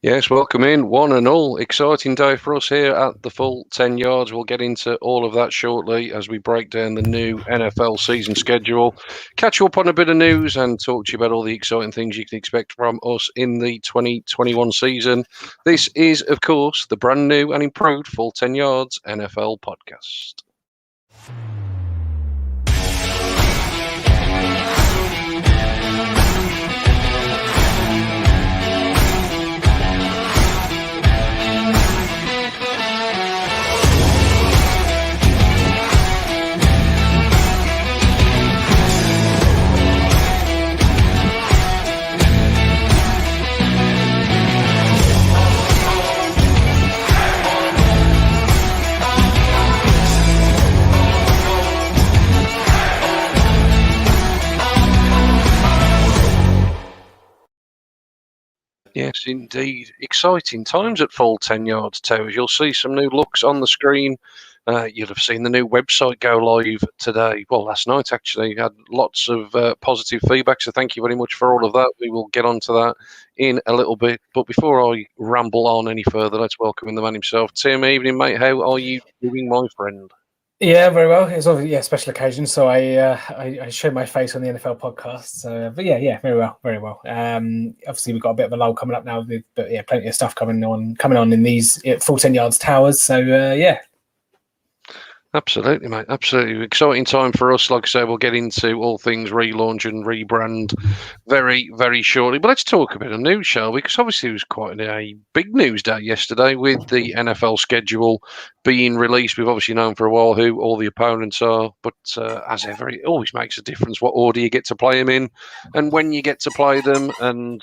Yes, welcome in, one and all. Exciting day for us here at the full 10 yards. We'll get into all of that shortly as we break down the new NFL season schedule, catch you up on a bit of news, and talk to you about all the exciting things you can expect from us in the 2021 season. This is, of course, the brand new and improved Full 10 Yards NFL podcast. Yes, indeed. Exciting times at Full 10 Yards Towers. You'll see some new looks on the screen. You'll have seen the new website go live today. Well, last night, actually. Had lots of positive feedback, so thank you very much for all of that. We will get onto that in a little bit. But before I ramble on any further, let's welcome in the man himself. Tim, evening, mate. How are you doing, my friend? Yeah, very well. It's obviously a special occasion, so I show my face on the NFL podcast. So, but yeah, very well, very well. Obviously we've got a bit of a lull coming up now, but yeah, plenty of stuff coming on in these full 10 yards towers. So yeah. Absolutely, mate. Absolutely. Exciting time for us. Like I say, we'll get into all things relaunch and rebrand very, very shortly. But let's talk a bit of news, shall we? Because obviously it was quite a big news day yesterday with the NFL schedule being released. We've obviously known for a while who all the opponents are. But as ever, it always makes a difference what order you get to play them in and when you get to play them. And,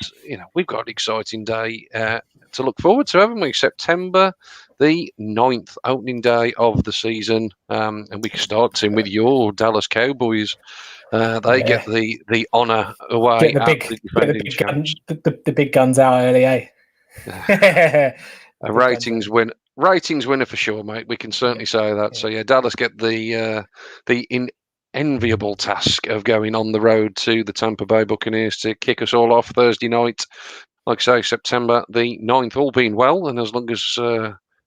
we've got an exciting day to look forward to, haven't we? September the 9th, opening day of the season, and we start with your Dallas Cowboys. They get the honour away the big guns out early, eh? A ratings winner for sure, mate. We can certainly say that. So yeah, Dallas get the enviable task of going on the road to the Tampa Bay Buccaneers to kick us all off Thursday night. Like I say, September the 9th, all being well, and as long as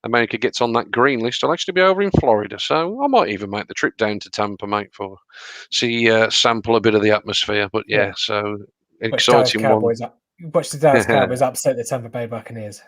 America gets on that green list, I'll actually be over in Florida. So I might even make the trip down to Tampa, mate, sample a bit of the atmosphere. But yeah. So exciting one. Watch the Dallas Cowboys upset the Tampa Bay Buccaneers.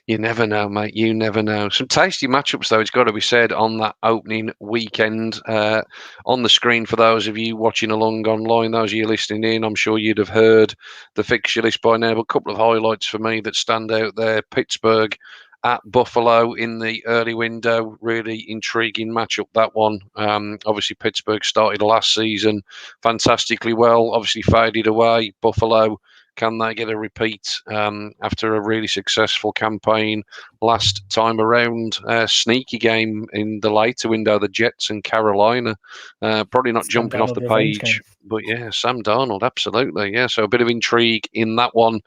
You never know, mate. You never know. Some tasty matchups, though, it's got to be said, on that opening weekend. On the screen, for those of you watching along online, those of you listening in, I'm sure you'd have heard the fixture list by now. But a couple of highlights for me that stand out there. Pittsburgh at Buffalo in the early window. Really intriguing matchup, that one. Obviously, Pittsburgh started last season fantastically well. Obviously, faded away. Buffalo, can they get a repeat after a really successful campaign last time around? Sneaky game in the later window, the Jets and Carolina. Probably not Sam jumping Darnold off the page, but yeah, Sam Darnold, absolutely. Yeah, so a bit of intrigue in that one.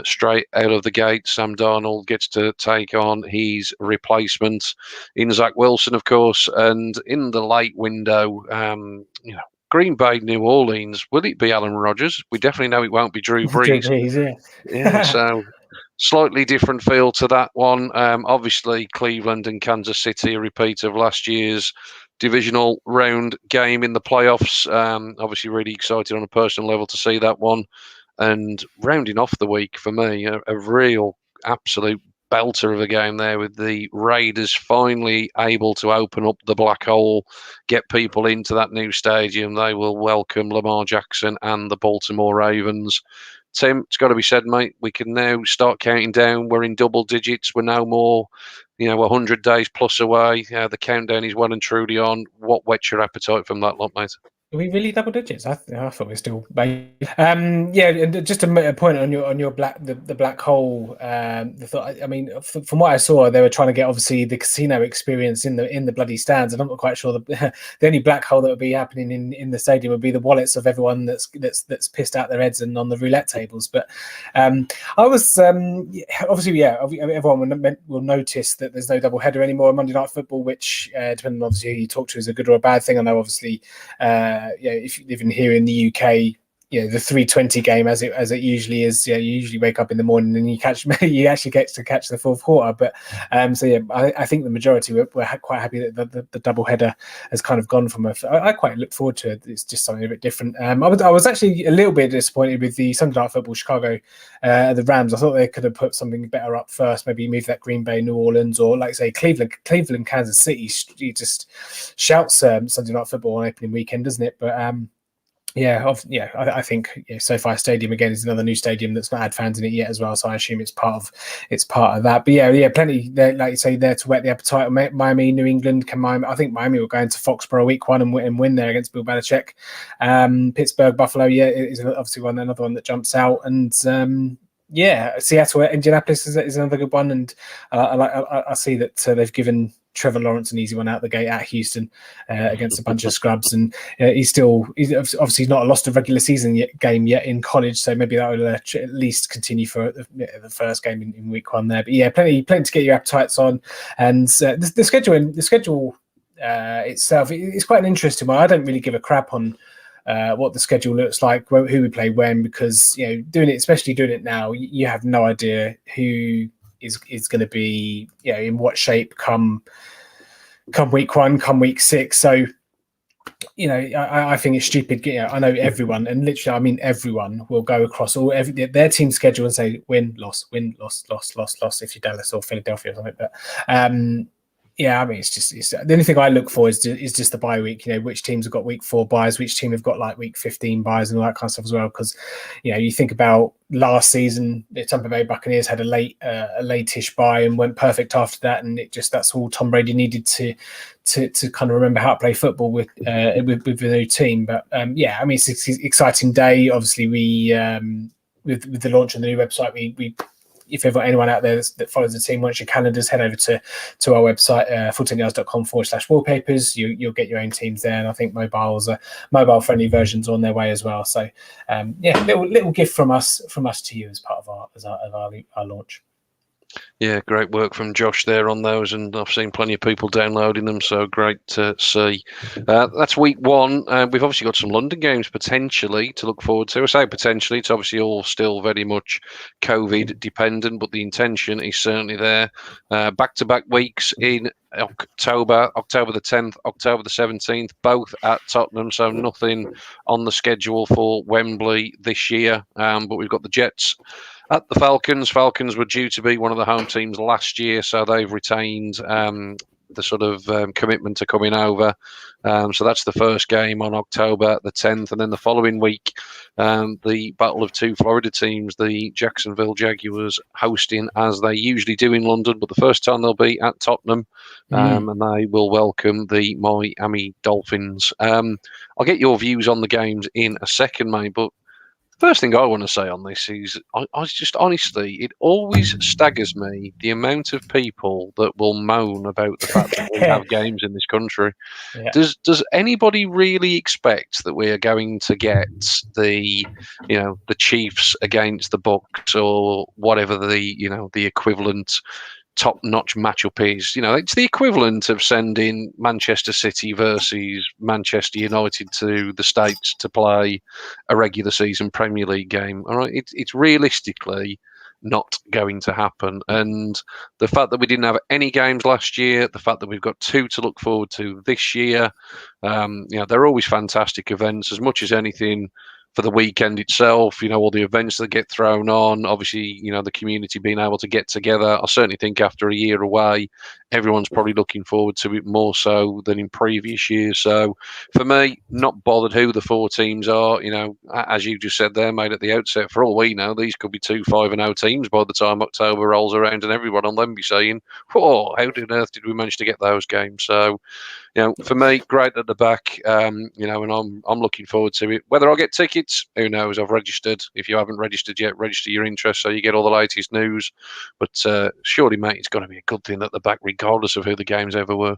Straight out of the gate, Sam Darnold gets to take on his replacement in Zach Wilson, of course. And in the late window, Green Bay, New Orleans, will it be Aaron Rodgers? We definitely know it won't be Drew Brees. Yeah, so slightly different feel to that one. Obviously, Cleveland and Kansas City, a repeat of last year's divisional round game in the playoffs. Obviously, really excited on a personal level to see that one. And rounding off the week for me, a real absolute belter of a game there with the Raiders finally able to open up the black hole, get people into that new stadium. They will welcome Lamar Jackson and the Baltimore Ravens. Tim, it's got to be said, mate, we can now start counting down. We're in double digits. We're no more, 100 days plus away. The countdown is well and truly on. What whets your appetite from that lot, mate? Are we really double digits? I thought we were still. Yeah, just a point on your the black hole. I mean, from what I saw, they were trying to get obviously the casino experience in the bloody stands, and I'm not quite sure the only black hole that would be happening in the stadium would be the wallets of everyone that's pissed out their heads and on the roulette tables. But I was obviously everyone will notice that there's no double header anymore on Monday Night Football, which depending on obviously who you talk to is a good or a bad thing. I know obviously. If you live in here in the UK, the 3:20 game as it usually is. You usually wake up in the morning and you actually get to catch the fourth quarter. But I think the majority were quite happy that the double header has kind of gone from I quite look forward to it. It's just something a bit different. I was actually a little bit disappointed with the Sunday Night Football Chicago, the Rams. I thought they could have put something better up first, maybe move that Green Bay, New Orleans, or like say Cleveland, Kansas City. You just shouts Sunday Night Football on opening weekend, doesn't it? But I think SoFi Stadium again is another new stadium that's not had fans in it yet as well. So I assume it's part of that. But plenty there, like you say, there to whet the appetite. Miami, New England, I think Miami will go into Foxborough week 1 and win there against Bill Belichick. Pittsburgh, Buffalo, is obviously another one that jumps out, and Seattle, Indianapolis is another good one, and I see that they've given Trevor Lawrence an easy one out the gate at Houston against a bunch of scrubs, and he's obviously not lost a regular season game yet in college, so maybe that will at least continue for the first game in week 1 there. But plenty to get your appetites on, and the schedule itself is quite an interesting one. I don't really give a crap on what the schedule looks like, who we play when, because especially doing it now, you have no idea who is going to be in what shape come week 1, come week 6. So I think it's stupid. I know everyone, and literally I mean everyone, will go across their team schedule and say win, loss, loss if you're Dallas or Philadelphia or something. But it's the only thing I look for is just the bye week. Which teams have got week 4 buys, which team have got like week 15 buys, and all that kind of stuff as well. Because you think about last season, the Tampa Bay Buccaneers had a late-ish bye and went perfect after that, and that's all Tom Brady needed to kind of remember how to play football with the new team. But it's an exciting day. Obviously, we with the launch of the new website, we if anyone out there that follows the team wants your calendars, head over to our website, full10yards.com/wallpapers. You'll get your own teams there, and I think mobile friendly versions on their way as well. So little gift from us to you as part of our launch. Yeah, great work from Josh there on those, and I've seen plenty of people downloading them, so great to see. That's week 1. We've obviously got some London games potentially to look forward to. I say potentially, it's obviously all still very much COVID dependent, but the intention is certainly there. Back-to-back weeks in October the 10th, October the 17th, both at Tottenham, so nothing on the schedule for Wembley this year, but we've got the Jets at the Falcons. Falcons were due to be one of the home teams last year, so they've retained the sort of commitment to coming over. So that's the first game on October the 10th. And then the following week, the battle of 2 Florida teams, the Jacksonville Jaguars hosting, as they usually do in London, but the first time they'll be at Tottenham, and they will welcome the Miami Dolphins. I'll get your views on the games in a second, mate, but first thing I want to say on this is I just honestly, it always staggers me the amount of people that will moan about the fact that we have games in this country. Yeah. Does anybody really expect that we are going to get the Chiefs against the Bucks or whatever the equivalent top-notch matchup is? It's the equivalent of sending Manchester City versus Manchester United to the States to play a regular season Premier League game. All right, it's realistically not going to happen. And the fact that we didn't have any games last year, the fact that we've got 2 to look forward to this year, they're always fantastic events. As much as anything, for the weekend itself, all the events that get thrown on, obviously, the community being able to get together. I certainly think after a year away, everyone's probably looking forward to it more so than in previous years. So for me, not bothered who the 4 teams are, as you just said there, mate, at the outset, for all we know, these could be 2 5-0 teams by the time October rolls around, and everyone on them be saying, oh, how on earth did we manage to get those games? So, for me, great at the back, and I'm looking forward to it. Whether I'll get tickets, who knows? I've registered. If you haven't registered yet, register your interest so you get all the latest news. But surely, mate, it's got to be a good thing at the back, regardless of who the games ever were.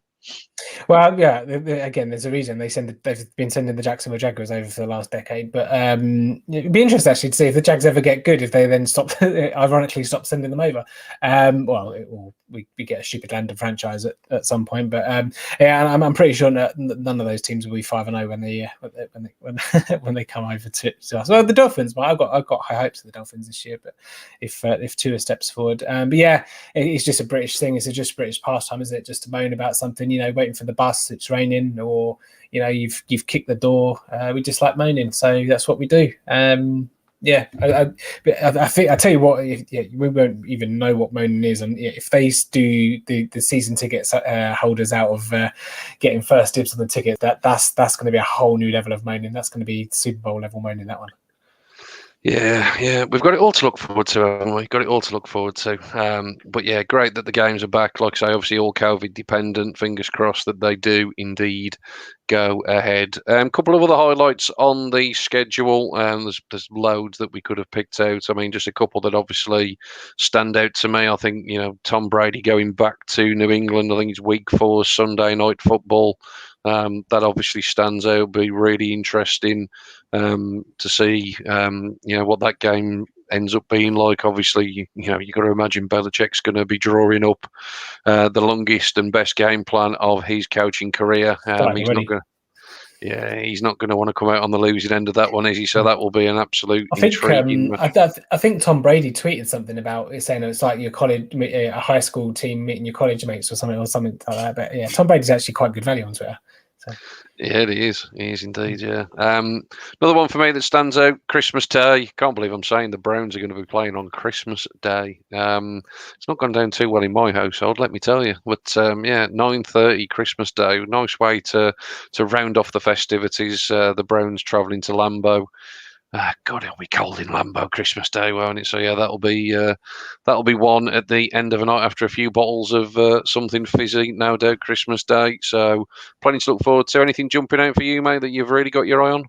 Well, yeah. Again, there's a reason they've been sending the Jacksonville Jaguars over for the last decade. But it'd be interesting actually to see if the Jags ever get good, if they then ironically stop sending them over. We get a stupid London franchise at some point. But yeah, I'm pretty sure none of those teams will be 5-0 when they come over to us. Well, the Dolphins, I've got high hopes of the Dolphins this year. But if Tua steps forward, but yeah, it's just a British thing. It's just British pastime, isn't it? Just to moan about something, waiting for the bus, it's raining, or you've kicked the door. We just like moaning, so that's what we do. Yeah, I think I tell you what, we won't even know what moaning is, and if they do the season tickets holders out of getting first dibs on the ticket, that's going to be a whole new level of moaning. That's going to be Super Bowl level moaning, that one. Yeah, we've got it all to look forward to, haven't we? Got it all to look forward to. But yeah, great that the games are back. Like I say, obviously all COVID dependent. Fingers crossed that they do indeed go ahead. A couple of other highlights on the schedule. There's loads that we could have picked out. I mean, just a couple that obviously stand out to me. I think Tom Brady going back to New England. I think it's week 4 Sunday night football. That obviously stands out. It'll be really interesting to see what that game ends up being like. Obviously, you got to imagine Belichick's going to be drawing up the longest and best game plan of his coaching career. He's not going to want to come out on the losing end of that one, is he? So that will be an absolute intriguing. I think Tom Brady tweeted something about it, saying it's like your college, a high school team meeting your college mates or something like that. But yeah, Tom Brady's actually quite good value on Twitter. So. Yeah, he is. He is indeed, yeah. Another one for me that stands out, Christmas Day. Can't believe I'm saying the Browns are going to be playing on Christmas Day. It's not gone down too well in my household, let me tell you. But 9:30 Christmas Day, nice way to round off the festivities. The Browns travelling to Lambeau. God, it'll be cold in Lambeau Christmas Day, won't it? So yeah, that'll be one at the end of a night after a few bottles of something fizzy, no doubt. Christmas Day, so plenty to look forward to. Anything jumping out for you, mate, that you've really got your eye on?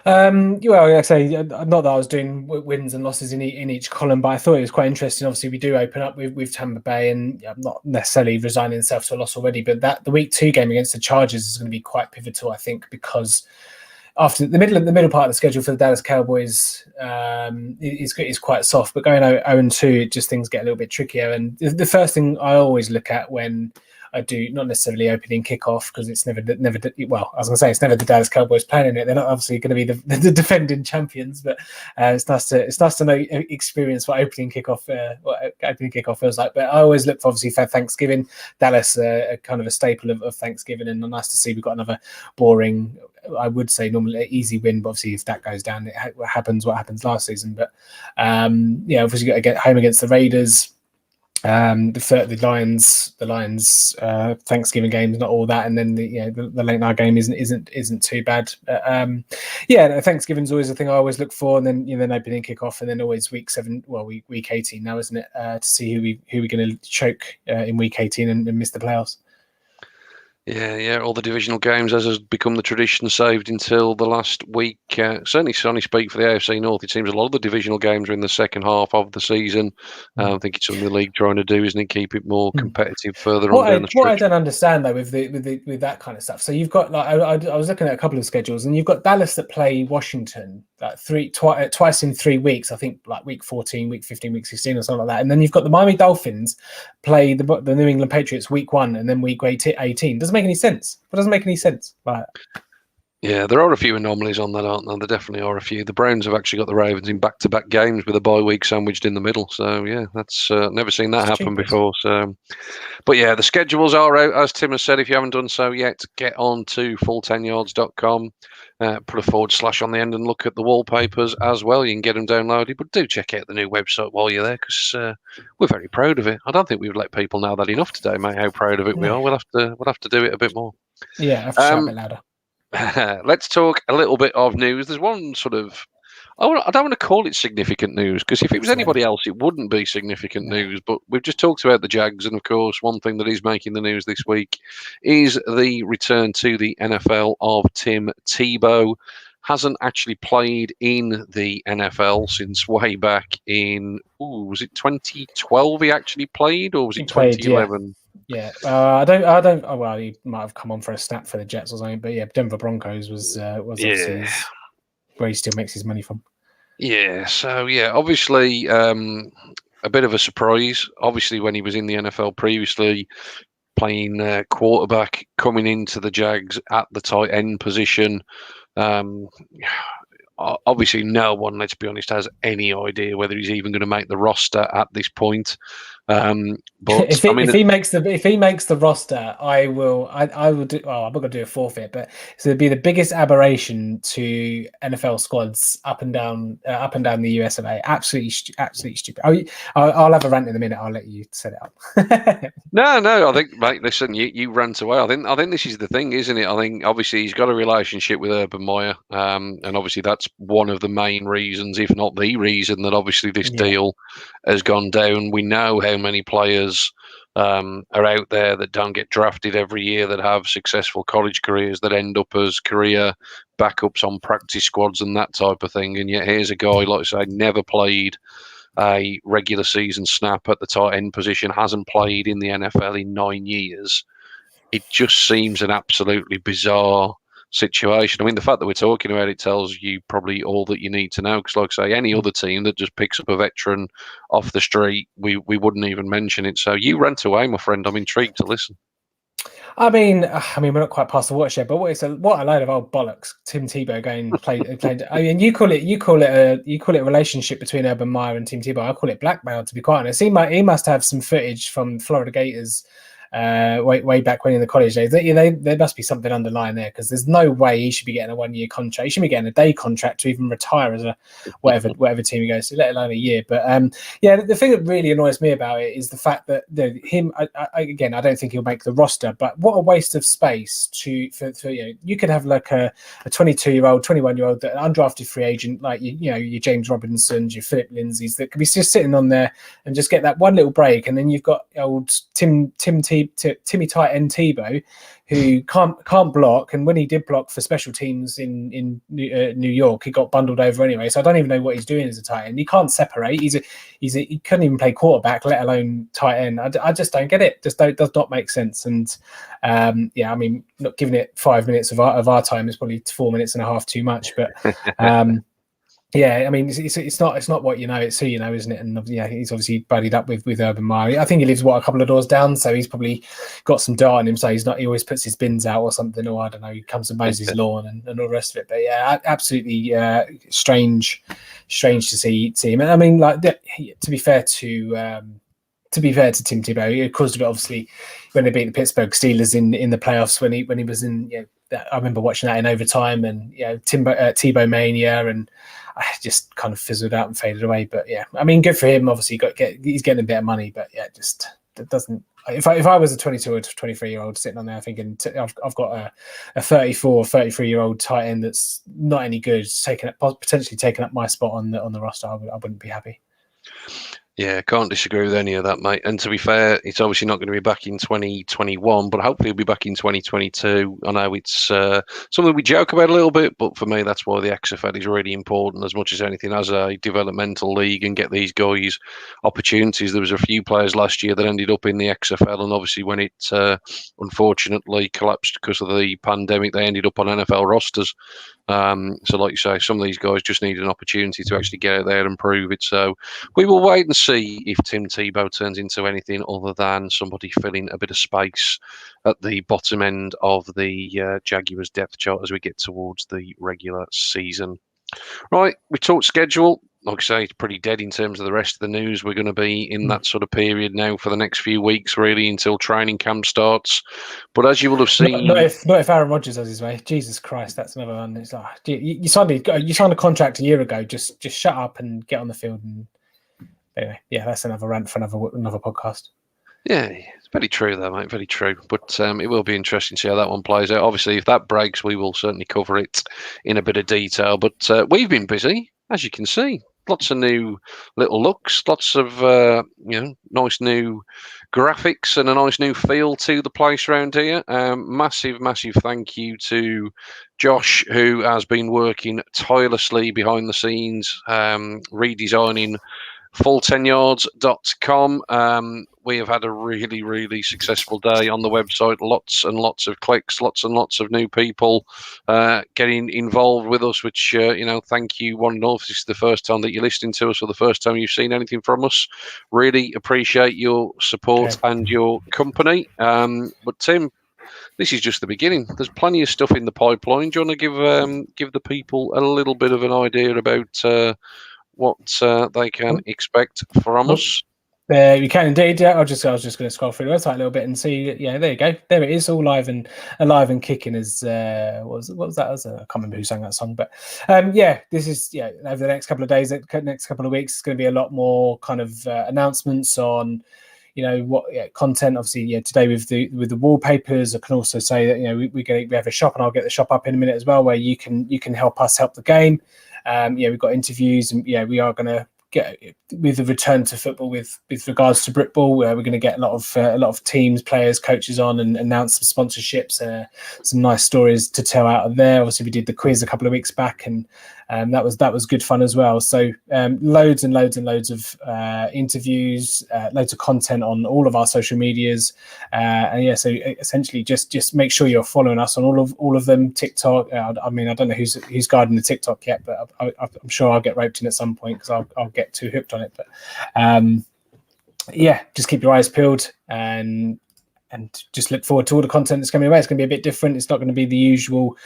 Well, like I say, not that I was doing wins and losses in each column, but I thought it was quite interesting. Obviously, we do open up with Tampa Bay, and I'm not necessarily resigning myself to a loss already, but the week 2 game against the Chargers is going to be quite pivotal, I think, because after the middle part of the schedule for the Dallas Cowboys is quite soft, but going 0-2, just things get a little bit trickier. And the first thing I always look at when I do, not necessarily opening kickoff, because it's never. Well, I was going to say it's never the Dallas Cowboys playing in it. They're not obviously going to be the defending champions, but it's nice to know experience what opening kickoff feels like. But I always look for, obviously, for Thanksgiving. Dallas, kind of a staple of Thanksgiving, and nice to see we've got another boring, I would say normally easy win, but obviously if that goes down, it happens what happened last season. But obviously got to get home against the Raiders. The Lions Thanksgiving game is not all that, and then the late night game isn't too bad. Thanksgiving's always a thing I always look for, and then opening kickoff, and then always week 18 now, isn't it? To see who we're going to choke in week 18 and miss the playoffs. Yeah, all the divisional games, as has become the tradition, saved until the last week. Certainly, Sonny speak for the AFC North. It seems a lot of the divisional games are in the second half of the season. I think it's something the league trying to do, isn't it? Keep it more competitive further on down the stretch. What I don't understand though with that kind of stuff. So you've got I was looking at a couple of schedules, and you've got Dallas that play Washington twice in 3 weeks. I think like week 14, week 15, week 16, or something like that. And then you've got the Miami Dolphins play the New England Patriots week 1, and then week 18. Doesn't make any sense. It doesn't make any sense. Yeah, there are a few anomalies on that, aren't there? There definitely are a few. The Browns have actually got the Ravens in back-to-back games with a bye week sandwiched in the middle. So yeah, that's never seen that happen before. So, but yeah, the schedules are out, as Tim has said. If you haven't done so yet, get on to full10yards.com. Put a / on the end and look at the wallpapers as well. You can get them downloaded, but do check out the new website while you're there, because we're very proud of it. I don't think we've let people know that enough today, mate. How proud of it we are. We'll have to do it a bit more. Yeah, I have to shout a bit louder. Let's talk a little bit of news. There's one sort of, I don't want to call it significant news, because if it was anybody else, it wouldn't be significant news. But we've just talked about the Jags, and of course, one thing that is making the news this week is the return to the NFL of Tim Tebow. Hasn't actually played in the NFL since way back in, was it 2012 he actually played, or was it 2011? Yeah, I don't. Oh, well, he might have come on for a snap for the Jets or something. But yeah, Denver Broncos was obviously Yeah. where he still makes his money from. Yeah, so yeah, obviously a bit of a surprise. Obviously, when he was in the NFL previously, playing quarterback, coming into the Jags at the tight end position. Um, Obviously, no one, let's be honest, has any idea whether he's even going to make the roster at this point. But I mean, If he makes the roster, I will do. Well, I'm not gonna do a forfeit, but so it'd be the biggest aberration to NFL squads up and down the US of A. Absolutely stupid. I'll have a rant in a minute. I'll let you set it up. no, I think, mate, listen, you rant away. I think this is the thing, isn't it? I think obviously he's got a relationship with Urban Meyer, and obviously that's one of the main reasons, if not the reason, that obviously this Yeah. deal has gone down. We know how many players are out there that don't get drafted every year, that have successful college careers, that end up as career backups on practice squads and that type of thing. And yet here's a guy, like I say, never played a regular season snap at the tight end position, hasn't played in the NFL in 9 years. It just seems an absolutely bizarre situation. I mean, the fact that we're talking about it tells you probably all that you need to know. Because, like I say, any other team that just picks up a veteran off the street, we wouldn't even mention it. So you rant away, my friend. I'm intrigued to listen. I mean, we're not quite past the watershed, but what a load of old bollocks. Tim Tebow going played. I mean, you call it a relationship between Urban Meyer and Tim Tebow. I call it blackmail, to be quite honest. He must have some footage from Florida Gators way back when in the college days. There must be something underlying there, because there's no way he should be getting a 1 year contract. He should be getting a day contract to even retire as a whatever team he goes to, let alone a year. But yeah, the thing that really annoys me about it is the fact that him. Again, I don't think he'll make the roster, but what a waste of space for you could have like a 22-year-old, 21-year-old, undrafted free agent like your James Robinsons, your Philip Lindsays, that could be just sitting on there and just get that one little break, and then you've got old Timmy tight end Tebow, who can't block, and when he did block for special teams in New York, he got bundled over anyway. So I don't even know what he's doing as a tight end. He can't separate. He couldn't even play quarterback, let alone tight end. I just don't get it. Does not make sense. And yeah, I mean, not giving it 5 minutes of our time is probably 4 minutes and a half too much, but. Yeah, I mean, it's not what you know, it's who you know, isn't it? And yeah, he's obviously buddied up with Urban Meyer. I think he lives a couple of doors down, so he's probably got some dirt on him. So he always puts his bins out or something, or I don't know, he comes and mows his lawn and all the rest of it. But yeah, absolutely strange to see him. And I mean, like, to be fair to Tim Tebow, it caused a bit, obviously, when they beat the Pittsburgh Steelers in the playoffs, when he was in, I remember watching that in overtime, and Tebow mania, and I just kind of fizzled out and faded away. But yeah, I mean, good for him. Obviously, he's getting a bit of money, but yeah, just it doesn't. If I was a 22 or 23-year-old sitting on there thinking I've got a 34 or 33-year-old tight end that's not any good, potentially taking up my spot on the roster, I wouldn't be happy. Yeah, can't disagree with any of that, mate. And to be fair, it's obviously not going to be back in 2021, but hopefully it'll be back in 2022. I know it's something we joke about a little bit, but for me, that's why the XFL is really important as much as anything as a developmental league, and get these guys opportunities. There was a few players last year that ended up in the XFL, and obviously when it unfortunately collapsed because of the pandemic, they ended up on NFL rosters. So like you say, some of these guys just need an opportunity to actually get out there and prove it. So we will wait and see if Tim Tebow turns into anything other than somebody filling a bit of space at the bottom end of the Jaguars depth chart as we get towards the regular season. Right, we talked schedule. Like I say, it's pretty dead in terms of the rest of the news. We're going to be in that sort of period now for the next few weeks, really, until training camp starts. But as you will have seen, not if Aaron Rodgers has his way. Jesus Christ, that's another one. It's like you signed a contract a year ago. Just shut up and get on the field. And anyway, yeah, that's another rant for another podcast. Yeah, it's very true, though, mate. Very true. But it will be interesting to see how that one plays out. Obviously, if that breaks, we will certainly cover it in a bit of detail. But we've been busy, as you can see. Lots of new little looks, lots of nice new graphics, and a nice new feel to the place around here. Massive thank you to Josh, who has been working tirelessly behind the scenes, redesigning full10yards.com. We have had a really, really successful day on the website. Lots and lots of clicks, lots and lots of new people getting involved with us, which, thank you one and all. If this is the first time that you're listening to us or the first time you've seen anything from us, really appreciate your support and your company. But Tim, this is just the beginning. There's plenty of stuff in the pipeline. Do you want to give the people a little bit of an idea about what they can expect from us? You can indeed. Yeah, I was just going to scroll through the website a little bit and see. Yeah, there you go. There it is, all live and alive and kicking. As what was that? I can't remember who sang that song, but this is over the next couple of days, next couple of weeks, it's going to be a lot more kind of announcements on what content. Obviously, today with the wallpapers. I can also say that we have a shop, and I'll get the shop up in a minute as well, where you can help us help the game. We've got interviews, and we are going to get with the return to football with regards to Britball, where we're going to get a lot of teams, players, coaches on and announce some sponsorships, some nice stories to tell out of there. Obviously, we did the quiz a couple of weeks back, and that was good fun as well. So loads and loads and loads of interviews, loads of content on all of our social medias, so essentially just make sure you're following us on all of them. TikTok, I mean, I don't know who's guiding the TikTok yet, but I'm sure I'll get roped in at some point because I'll get too hooked on it. But just keep your eyes peeled and just look forward to all the content that's coming away. It's going to be a bit different. It's not going to be the usual.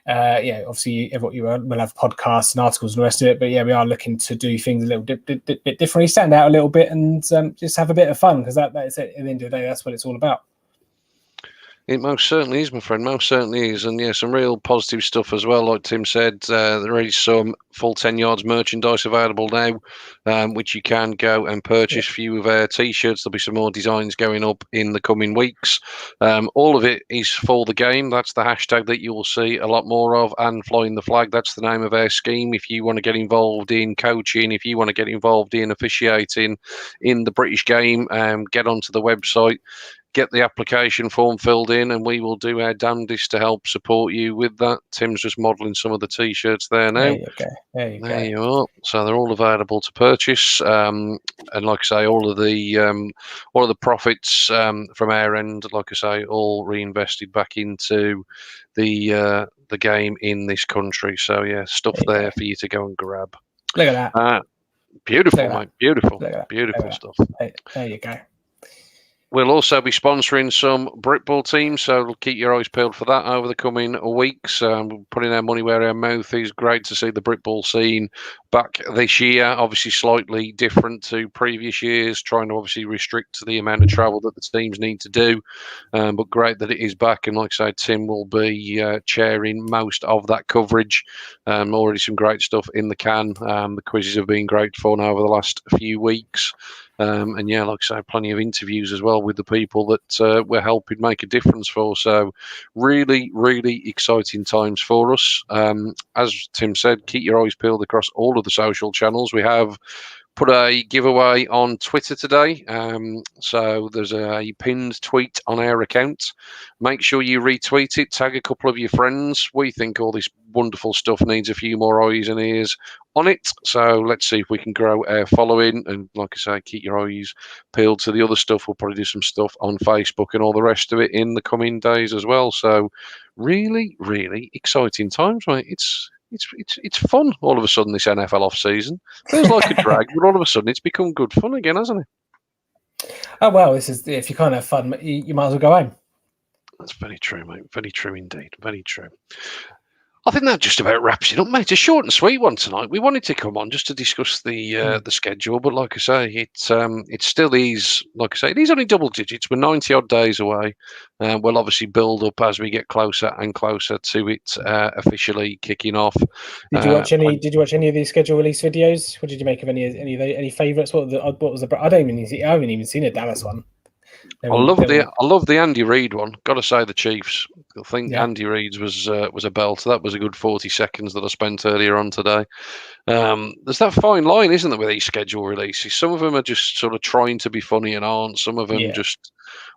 Obviously, we'll have podcasts and articles and the rest of it. But we are looking to do things a little bit differently, stand out a little bit, and just have a bit of fun, because that is it. At the end of the day, that's what it's all about. It most certainly is, my friend. Most certainly is. And some real positive stuff as well. Like Tim said, there is some full 10 yards merchandise available now, which you can go and purchase. A few of our t-shirts. There'll be some more designs going up in the coming weeks. All of it is for the game. That's the hashtag that you will see a lot more of, and flying the flag. That's the name of our scheme. If you want to get involved in coaching, if you want to get involved in officiating in the British game, get onto the website. Get the application form filled in, and we will do our damnedest to help support you with that. Tim's just modelling some of the t-shirts there now. There you go. Are. So they're all available to purchase, and like I say, all of the profits from our end, like I say, all reinvested back into the game in this country. So stuff there for you to go and grab. Look at that. Beautiful, mate. Beautiful, beautiful stuff. There you go. We'll also be sponsoring some Britball teams, so keep your eyes peeled for that over the coming weeks. Putting our money where our mouth is. Great to see the Britball scene back this year. Obviously slightly different to previous years, trying to obviously restrict the amount of travel that the teams need to do. But great that it is back. And like I say, Tim will be chairing most of that coverage. Already some great stuff in the can. The quizzes have been great fun over the last few weeks. Like I say, plenty of interviews as well with the people that we're helping make a difference for. So really, really exciting times for us. As Tim said, keep your eyes peeled across all of the social channels. We have put a giveaway on Twitter today. So there's a pinned tweet on our account. Make sure you retweet it, tag a couple of your friends. We think all this wonderful stuff needs a few more eyes and ears on it. So let's see if we can grow our following. And like I say, keep your eyes peeled to the other stuff. We'll probably do some stuff on Facebook and all the rest of it in the coming days as well. So really, really exciting times, mate. It's fun all of a sudden, this NFL off season. Feels like a drag, but all of a sudden it's become good fun again, hasn't it? Oh well, this is, if you can't have fun, you might as well go home. That's very true, mate. Very true indeed. Very true. I think that just about wraps it up, mate. A short and sweet one tonight. We wanted to come on just to discuss the schedule, but like I say, it still is. Like I say, it is only double digits. We're 90 odd days away. We'll obviously build up as we get closer and closer to it officially kicking off. Did you watch any? Did you watch any of these schedule release videos? What did you make of any favourites? What was the? I haven't even seen a Dallas one. I love the Andy Reid one. Got to say the Chiefs. I think Andy Reid's was a belt. That was a good 40 seconds that I spent earlier on today. There's that fine line, isn't there, with these schedule releases? Some of them are just sort of trying to be funny and aren't. Some of them just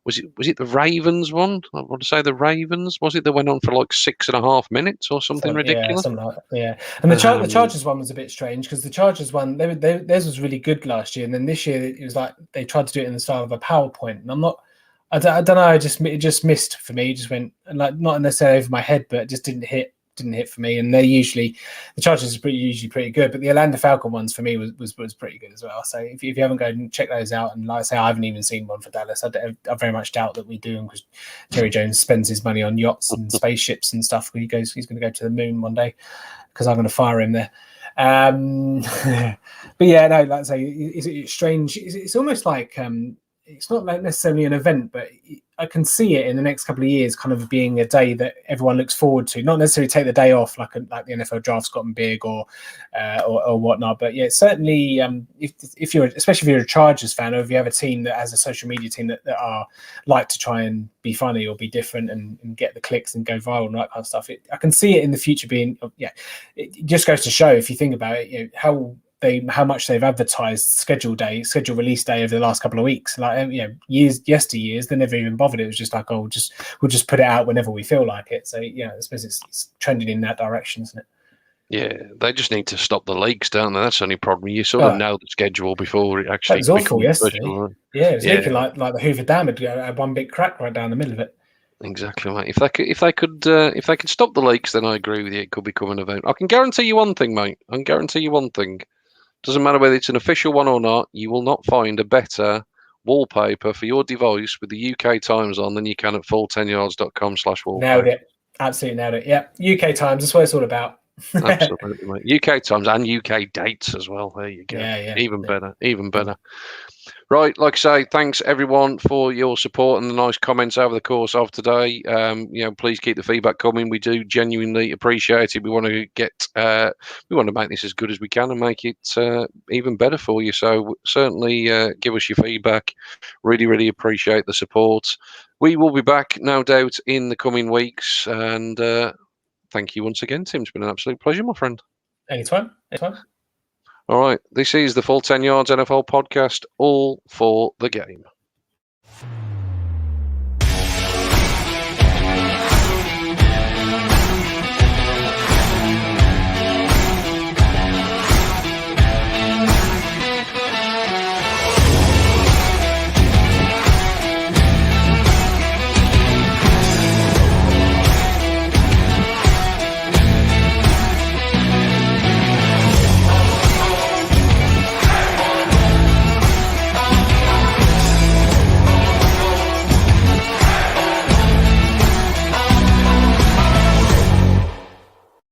Was it the Ravens one? I want to say the Ravens. Was it that went on for like 6.5 minutes or something ridiculous? Something like that, yeah. And the Chargers one was a bit strange because the Chargers one, theirs was really good last year, and then this year it was like they tried to do it in the style of a PowerPoint, and I don't know. It just missed for me. It just went like not necessarily over my head, but it just didn't hit for me. And the Chargers are usually pretty good, but the Atlanta Falcon ones for me was pretty good as well. So if you haven't gone and check those out, and like I say, I haven't even seen one for Dallas. I very much doubt that we do, because Jerry Jones spends his money on yachts and spaceships and stuff. He's going to go to the moon one day, because I'm going to fire him there. But yeah, no, like I say, it's strange. It's almost like it's not like necessarily an event, but I can see it in the next couple of years kind of being a day that everyone looks forward to. Not necessarily take the day off like the NFL draft's gotten big or whatnot, but yeah, certainly if you're, especially if you're a Chargers fan, or if you have a team that has a social media team that are like to try and be funny or be different and get the clicks and go viral and that kind of stuff. I can see it in the future being, it just goes to show, if you think about it, how much they've advertised schedule release day over the last couple of weeks. Like, yesteryears, they never even bothered. It was just like, we'll just put it out whenever we feel like it. So I suppose it's trending in that direction, isn't it? Yeah, they just need to stop the leaks, don't they? That's the only problem. You sort of know the schedule before it actually becomes awful yesterday. official. Yeah, it was leaking like the Hoover Dam had one big crack right down the middle of it. Exactly, mate. If they could stop the leaks, then I agree with you. It could become an event. I can guarantee you one thing, mate. I can guarantee you one thing. Doesn't matter whether it's an official one or not, you will not find a better wallpaper for your device with the UK times on than you can at full10yards.com/wallpaper. Nailed it. Absolutely nailed it. Yeah. UK times. That's what it's all about. Absolutely, mate. UK times and UK dates as well. There you go. Yeah. Even better. Right, like I say, thanks everyone for your support and the nice comments over the course of today. Please keep the feedback coming. We do genuinely appreciate it. We want to make this as good as we can and make it even better for you. So certainly give us your feedback. Really, really appreciate the support. We will be back, no doubt, in the coming weeks. And thank you once again, Tim. It's been an absolute pleasure, my friend. Anytime. All right, this is the Full 10 Yards NFL podcast, all for the game.